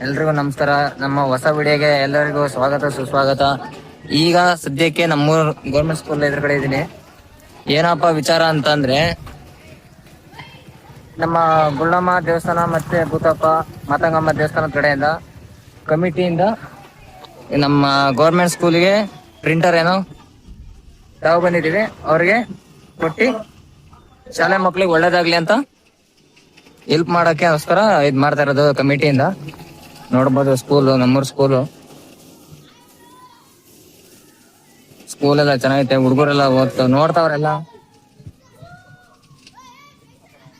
ಎಲ್ರಿಗೂ ನಮಸ್ಕಾರ. ನಮ್ಮ ಹೊಸ ವಿಡಿಯೋಗೆ ಎಲ್ಲರಿಗೂ ಸ್ವಾಗತ ಸುಸ್ವಾಗತ. ಈಗ ಸದ್ಯಕ್ಕೆ ನಮ್ಮೂರ್ ಗೌರ್ಮೆಂಟ್ ಸ್ಕೂಲ್ ಎದುರುಗಡೆ ಇದೀನಿ. ಏನಪ್ಪ ವಿಚಾರ ಅಂತಂದ್ರೆ, ನಮ್ಮ ಗುಳ್ಳಮ್ಮ ದೇವಸ್ಥಾನ ಮತ್ತೆ ಭೂತಪ್ಪ ಮಾತಂಗಮ್ಮ ದೇವಸ್ಥಾನದ ಕಡೆಯಿಂದ ಕಮಿಟಿಯಿಂದ ನಮ್ಮ ಗೌರ್ಮೆಂಟ್ ಸ್ಕೂಲಿಗೆ ಪ್ರಿಂಟರ್ ಏನೋ ತಾವು ಬಂದಿದ್ದೀವಿ. ಅವ್ರಿಗೆ ಕೊಟ್ಟು ಶಾಲೆ ಮಕ್ಳಿಗೆ ಒಳ್ಳೇದಾಗ್ಲಿ ಅಂತ ಹೆಲ್ಪ್ ಮಾಡೋಕ್ಕೋಸ್ಕರ ಇದ್ ಮಾಡ್ತಾ ಇರೋದು ಕಮಿಟಿಯಿಂದ. ನೋಡ್ಬೋದು ಸ್ಕೂಲು, ನಮ್ಮೂರ್ ಸ್ಕೂಲ್ ಎಲ್ಲ ಚೆನ್ನಾಗೈತೆ. ಹುಡುಗರೆಲ್ಲ ನೋಡ್ತಾವ್ರೆಲ್ಲ.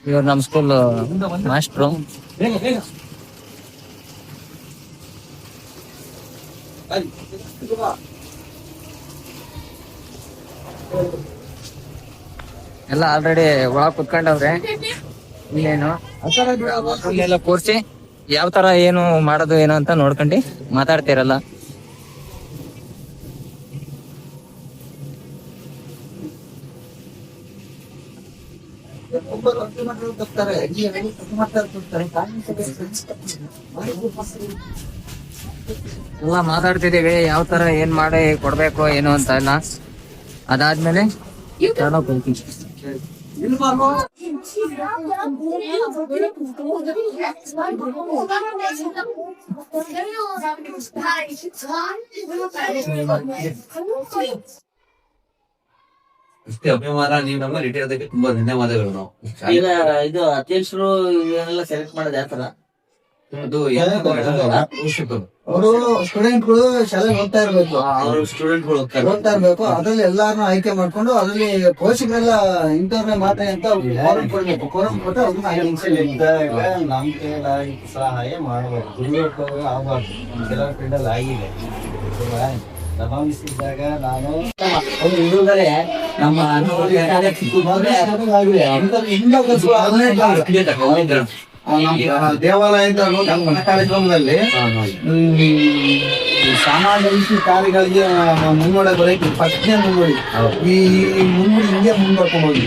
ಇವ್ರು ನಮ್ ಸ್ಕೂಲ್ ಮಾಸ್ಟ್ರು. ಎಲ್ಲ ಆಲ್ರೆಡಿ ಒಳಗ್ ಕುತ್ಕೊಂಡವ್ರೆ. ಇನ್ನೇನು ಎಲ್ಲ ಕೂರ್ಸಿ ಯಾವ ತರ ಏನು ಮಾಡೋದು ಏನು ಅಂತ ನೋಡ್ಕೊಂಡು ಮಾತಾಡ್ತಿರಲ್ಲ. ಎಲ್ಲ ಮಾತಾಡ್ತಿದೀವಿ ಯಾವ ತರ ಏನ್ ಮಾಡಿ ಕೊಡ್ಬೇಕು ಏನು ಅಂತ ಎಲ್ಲ. ಅದಾದ್ಮೇಲೆ ಇಷ್ಟೇ ಅಭಿಮಾನ. ನೀವು ನಮ್ಮ ರಿಟೈರ್ದಕ್ಕೆ ತುಂಬಾ ಧನ್ಯವಾದಗಳು. ನಾವು ಈಗ ಇದು ಅಧ್ಯಕ್ಷರು ಇವನ್ನೆಲ್ಲ ಸೆಲೆಕ್ಟ್ ಮಾಡೋದು ಯಾವ ತರ? ಅದು ಪೋಷಕರು ಅವರು ಸ್ಟೂಡೆಂಟ್ಗಳು ಶಾಲೆಗೆ ಹೋಗ್ತಾ ಇರ್ಬೇಕು, ಅವರು ಸ್ಟೂಡೆಂಟ್ಗಳು ಹೋಗ್ತಾ ಇರ್ಬೇಕು. ಅದ್ರಲ್ಲಿ ಎಲ್ಲಾರನ್ನು ಆಯ್ಕೆ ಮಾಡ್ಕೊಂಡು ಅದ್ರಲ್ಲಿ ಪೋಷಕರೆಲ್ಲ ಇಂಥವ್ರನ್ನೇ ಮಾತ್ರ ಅಂತ ಫಾರಂ ಕೊಡ್ಬೇಕು. ಫಾರಂ ಕೊಟ್ಟು ನಂಬಿಕೆಗಳಾಗಿ ಸಹಾಯ ಮಾಡಬೇಕು, ದುರ್ಯೋಪಯೋಗ ಆಗಬಾರ್ದು. ಕೆಲವು ಫೀಲ್ಡಲ್ಲಿ ಆಗಿದೆ. ದಬಾಯಿಸಿದಾಗ ನಾನು ಹಿಂದೂಗಳೇ ನಮ್ಮ ದೇವಾಲಯ ಕಾರ್ಯಕ್ರಮದಲ್ಲಿ ಸಾಮಾಜಿಕ ಕಾರ್ಯಗಳಿಗೆ ಮುನ್ನೋಡ ಬರೋಕೆ ಫಸ್ಟ್ನೇ ಮುನ್ನೋಡಿ. ಈ ಮುನ್ನುಡಿ ಹಿಂಗೆ ಮುಂದ್ವರ್ಕೊಂಡು ಹೋಗಿ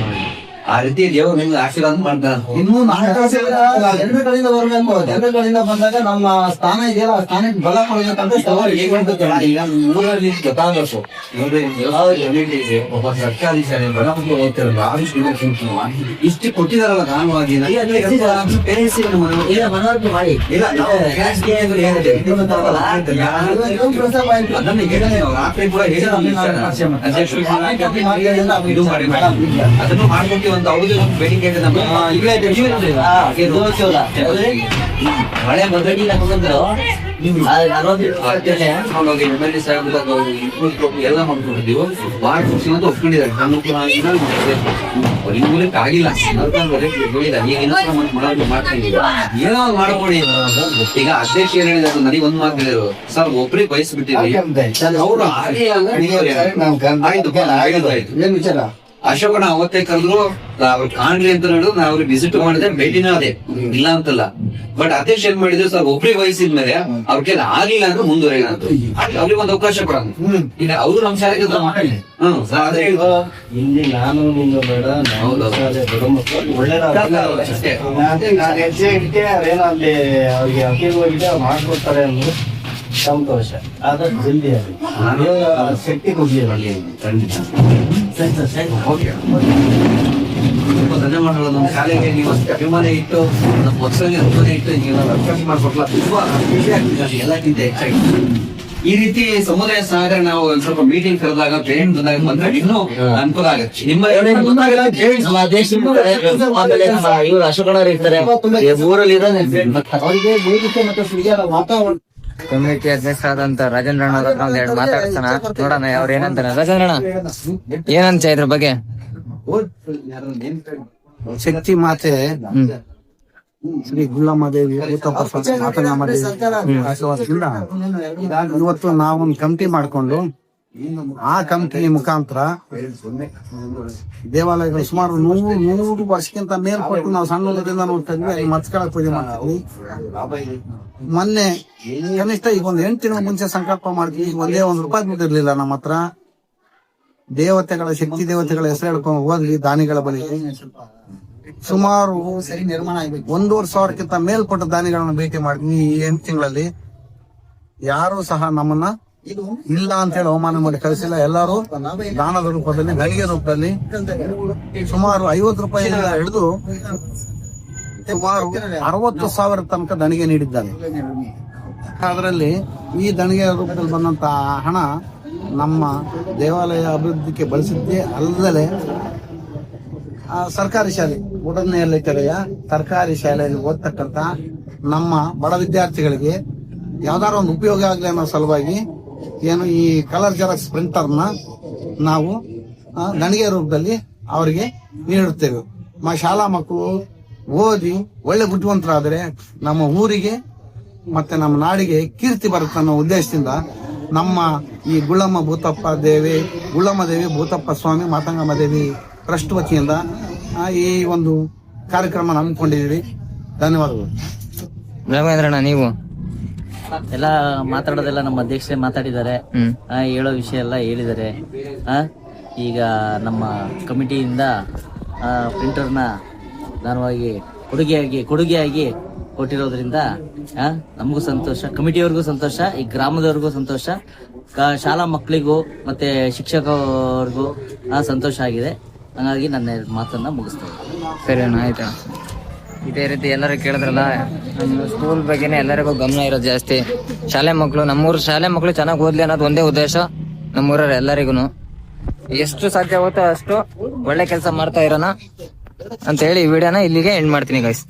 ಆ ರೀತಿ ದೇವರು ನಿಮ್ಗೆ ಆಶೀರ್ವಾದ ಮಾಡ್ತಾರೆ. ಇನ್ನೂ ಜನರ ಕಡೆಯಿಂದ ಬರ್ಬೇಕು. ಜನರ ಕಡೆಯಿಂದ ಬಂದಾಗ ನಮ್ಮ ಸ್ಥಾನ ಇದೆಯಲ್ಲ, ಆ ಸ್ಥಾನಕ್ಕೆ ಬಲ ಕೊಡ್ಬೇಕಂತ ಈಗ ಊರಲ್ಲಿ ಗೊತ್ತಾಗಬೇಕು. ಒಬ್ಬ ಸರ್ಕಾರಿ ಶಾಲೆ ಬಡ ಮಕ್ಕಳು ಓದ್ತಿರಲ್ಲ, ಇಷ್ಟು ಕೊಟ್ಟಿದಾರಲ್ಲ ಕಾರಣವಾಗಿ ಮನವರಿಕೆ ಮಾಡಿ ಅದನ್ನು ಮಾಡ್ಕೊಡ್ತೀವಿ ಅಂತ ಅವ್ರದ್ದು ಒಂದು ಬೇಡಿಕೆ ಇದೆ. ನಮ್ಮ ಮಳೆ ಮೊದಲಿಗೆ MLA ಸಾಹೇಬ್ ಎಲ್ಲ ಮಾಡ್ಕೊಂಡಿದ್ದೀವಿ. ವಾರ್ಡ್ ಅಂತ ಒಪ್ಕೊಂಡಿದ್ದಾರೆ. ಮೂಲಕ ಆಗಿಲ್ಲ ಮಾಡ್ತೀವಿ, ಏನೋ ಮಾಡ್ಕೊಡಿ. ಈಗ ಅಧ್ಯಕ್ಷ ಏನ್ ಹೇಳಿದ್ರು, ನನಗೆ ಒಂದ್ ಮಾತು ಹೇಳಿದ್ರು, ಸರ್ ಒಬ್ರಿಗೆ ವಹಿಸ್ಬಿಟ್ಟಿದ್ವಿ ಅವ್ರು ಏನ್ ವಿಚಾರ. ಅಶೋಕನ ಅವತ್ತೇ ಕರೆದ್ರು, ಅವ್ರು ಕಾಣ್ಲಿ ಅಂತ ಹೇಳಿದ್ರು. ನಾ ಅವ್ರಿಗೆ ವಿಸಿಟ್ ಮಾಡಿದ್ರೆ ಭೇಟಿನ ಅದೇ, ಇಲ್ಲ ಅಂತಲ್ಲ. ಬಟ್ ಅಧ್ಯಕ್ಷ ಏನ್ ಮಾಡಿದ್ರು, ಸರ್ ಒಬ್ರಿಗೆ ವಹಿಸಿದ್ಮೇಲೆ ಅವ್ರ ಕೈಲಿ ಆಗ್ಲಿಲ್ಲ ಅಂದ್ರೆ ಮುಂದುವರೆಯ ಅವ್ರಿಗೆ ಒಂದು ಅವಕಾಶ ಕೊಡೋದು. ಈಗ ಅವರು ನಮ್ಮ ಶಾಲೆಗೆ ಇಲ್ಲಿ ನಾನು ನಿನ್ನ ಬೇಡ, ಅಷ್ಟೇ. ನಾನು ಹೆಜ್ಜೆ ಇಟ್ಟೆ ಅದೇನೋ ಅಲ್ಲಿ ಅವ್ರಿಗೆ ಅಕ್ಕೀಲ್ ಹೋಗಿದೆ ಮಾಡ್ಕೊಡ್ತಾರೆ ಅನ್ನೋದು ಸಂತೋಷ. ಆದಷ್ಟು ಜಲ್ದಿ ಅಲ್ಲಿ ಶಕ್ತಿ ಕೊಡ್ಲಿ. ಧನ್ಯವಾದಗಳು. ನಮ್ಮ ಶಾಲೆಗೆ ನೀವು ಅಷ್ಟೇ ಅಭಿಮಾನ ಇಟ್ಟು, ನಮ್ಮ ವರ್ಷಕ್ಕೆ ಅಭಿಮಾನ ಇಟ್ಟು ನೀವು ಅವಕಾಶ ಮಾಡ್ಕೊಟ್ಲ ತುಂಬಾ ಖುಷಿ ಆಗ್ತಿದೆ. ಎಲ್ಲಕ್ಕಿಂತ ಹೆಚ್ಚಾಗಿ ಈ ರೀತಿ ಸಮುದಾಯ ಸಹಕಾರ ನಾವು ಒಂದ್ ಸ್ವಲ್ಪ ಮೀಟಿಂಗ್ ಕರೆದಾಗ ಪೇರೆಂಟ್ ಬಂದಾಗ ಬಂದ್ರೆ ಇನ್ನೂ ಅನುಕೂಲ ಆಗುತ್ತೆ. ನಿಮ್ಮ ನಮ್ಮ ಅಧ್ಯಕ್ಷ ಆಮೇಲೆ ನಮ್ಮ ಇವರು ಅಶೋಕಣ್ಣವ್ರು ಇರ್ತಾರೆ ಊರಲ್ಲಿ ಅವರಿಗೆ ವೇದಿಕೆ ಮತ್ತೆ ಸುರಿಯಾದ ವಾತಾವರಣ. ಕಮ್ಯುನಿಟಿ ಅಧ್ಯಕ್ಷರಾದಂತ ರಾಜೇಂದ್ರಣ್ಣ ಅವ್ರ ಹತ್ರ ಒಂದೆರಡು ಮಾತಾಡ್ತಾನ, ನೋಡೋಣ ಅವ್ರ ಏನಂತಾರ. ರಾಜೇಂದ್ರಣ್ಣ ಏನಂತ ಇದ್ರ ಬಗ್ಗೆ? ಶಕ್ತಿ ಮಾತೆ ಶ್ರೀ ಗುಳ್ಳಮ್ಮ ದೇವಿ ಮಾತನಾಮ ಆಶೀರ್ವಾದದಿಂದ ಇವತ್ತು ನಾವೊಂದು ಕಮಿಟಿ ಮಾಡ್ಕೊಂಡು ಆ ಕಮಿಟಿ ಮುಖಾಂತರ ದೇವಾಲಯಗಳು ಸುಮಾರು 100 ವರ್ಷಕ್ಕಿಂತ ಮೇಲ್ಪಟ್ಟು ನಾವು ಸಣ್ಣದಿಂದ ನೋಡ್ತಾ ಇದ್ವಿ. ಅಲ್ಲಿ ಮತ್ಸ್ಕಳ ಪೂಜೆ ಮಾಡ್ತೀವಿ. ಮೊನ್ನೆ ಕನಿಷ್ಠ ಈಗ ಒಂದು 8 ತಿಂಗಳ ಮುಂಚೆ ಸಂಕಲ್ಪ ಮಾಡಿದ್ವಿ. ಒಂದೇ ₹1 ದುಡ್ಡಿರ್ಲಿಲ್ಲ ನಮ್ಮ ಹತ್ರ. ದೇವತೆಗಳ ಶಕ್ತಿ ದೇವತೆಗಳ ಹೆಸರು ಹೇಳ್ಕೊಂಡು ಹೋದ್ವಿ ದಾನಿಗಳ ಬಳಿ. ಸುಮಾರು 1,500,000ಕ್ಕಿಂತ ಮೇಲ್ಪಟ್ಟ ದಾನಿಗಳನ್ನ ಭೇಟಿ ಮಾಡಿದ್ವಿ ಈ 8 ತಿಂಗಳಲ್ಲಿ. ಯಾರು ಸಹ ನಮ್ಮನ್ನ ಇಲ್ಲ ಅಂತ ಹೇಳಿ ಅವಮಾನ ಮಾಡಿ ಕಳಿಸಿಲ್ಲ. ಎಲ್ಲರೂ ದಾನದ ರೂಪದಲ್ಲಿ, ಗಳಿಗೆ ರೂಪದಲ್ಲಿ ಸುಮಾರು 50 ರೂಪಾಯಿಯಿಂದ ಹಿಡಿದು ಸುಮಾರು 60,000 ತನಕ ದಣಿಗೆ ನೀಡಿದ್ದಾರೆ. ಅದರಲ್ಲಿ ಈ ದಣಿಗೆ ರೂಪದಲ್ಲಿ ಬಂದಂತ ಹಣ ನಮ್ಮ ದೇವಾಲಯ ಅಭಿವೃದ್ಧಿಗೆ ಬಳಸಿದ್ದೇ ಅಲ್ಲದೆ ಸರ್ಕಾರಿ ಶಾಲೆ ಉಡನೆಯಲ್ಲಿ ತೆರೆಯ ಸರ್ಕಾರಿ ಶಾಲೆಯಲ್ಲಿ ಓದ್ತಕ್ಕಂತ ನಮ್ಮ ಬಡ ವಿದ್ಯಾರ್ಥಿಗಳಿಗೆ ಯಾವ್ದಾದ್ರು ಒಂದು ಉಪಯೋಗ ಆಗಲಿ ಅನ್ನೋ ಸಲುವಾಗಿ ಏನು ಈ ಕಲರ್ ಜೆರಾಕ್ಸ್ ಪ್ರಿಂಟರ್ನ ನಾವು ದಣಿಗೆ ರೂಪದಲ್ಲಿ ಅವರಿಗೆ ನೀಡುತ್ತೇವೆ. ಶಾಲಾ ಮಕ್ಕಳು ಓದಿ ಒಳ್ಳೆ ಬುದ್ಧಿವಂತರಾದರೆ ನಮ್ಮ ಊರಿಗೆ ಮತ್ತೆ ನಮ್ಮ ನಾಡಿಗೆ ಕೀರ್ತಿ ಬರುತ್ತೆ ಅನ್ನೋ ಉದ್ದೇಶದಿಂದ ನಮ್ಮ ಈ ಗುಳ್ಳಮ್ಮ ದೇವಿ ಭೂತಪ್ಪ ಸ್ವಾಮಿ ಮಾತಂಗಮ್ಮ ದೇವಿ ಟ್ರಸ್ಟ್ ವತಿಯಿಂದ ಈ ಒಂದು ಕಾರ್ಯಕ್ರಮ ಹಮ್ಮಿಕೊಂಡಿದ್ದೀವಿ. ಧನ್ಯವಾದಗಳು. ರಾಘವೇಂದ್ರಣ್ಣ, ನೀವು ಎಲ್ಲ ಮಾತಾಡೋದೆಲ್ಲ ನಮ್ಮ ಅಧ್ಯಕ್ಷರೇ ಮಾತಾಡಿದ್ದಾರೆ. ಹೇಳೋ ವಿಷಯ ಎಲ್ಲ ಹೇಳಿದ್ದಾರೆ. ಈಗ ನಮ್ಮ ಕಮಿಟಿಯಿಂದ ಪ್ರಿಂಟರ್ನ ದಾನವಾಗಿ ಕೊಡುಗೆಯಾಗಿ ಕೊಟ್ಟಿರೋದ್ರಿಂದ ನಮಗೂ ಸಂತೋಷ, ಕಮಿಟಿಯವ್ರಿಗೂ ಸಂತೋಷ, ಈ ಗ್ರಾಮದವ್ರಿಗೂ ಸಂತೋಷ, ಶಾಲಾ ಮಕ್ಕಳಿಗೂ ಮತ್ತೆ ಶಿಕ್ಷಕರಿಗೂ ಸಂತೋಷ ಆಗಿದೆ. ಹಾಗಾಗಿ ನನ್ನ ಮಾತನ್ನ ಮುಗಿಸ್ತೇನೆ. ಸರಿ ಅಣ್ಣ, ಆಯ್ತಾ. ಇದೇ ರೀತಿ ಎಲ್ಲರೂ ಕೇಳಿದ್ರಲ್ಲ, ನಮ್ಮ ಸ್ಕೂಲ್ ಬಗ್ಗೆನೇ ಎಲ್ಲರಿಗೂ ಗಮನ ಇರೋದು ಜಾಸ್ತಿ. ಶಾಲೆ ಮಕ್ಕಳು, ನಮ್ಮೂರು ಶಾಲೆ ಮಕ್ಕಳು ಚೆನ್ನಾಗಿ ಓದ್ಲಿ ಅನ್ನೋದು ಒಂದೇ ಉದ್ದೇಶ ನಮ್ಮೂರ ಎಲ್ಲರಿಗೂ. ಎಷ್ಟು ಸಾಧ್ಯ ಆಗುತ್ತೋ ಅಷ್ಟು ಒಳ್ಳೆ ಕೆಲಸ ಮಾಡ್ತಾ ಇರೋಣ ಅಂತ ಹೇಳಿ ಈ ವಿಡಿಯೋನ ಇಲ್ಲಿಗೆ ಎಂಡ್ ಮಾಡ್ತೀನಿ ಗೈಸ್.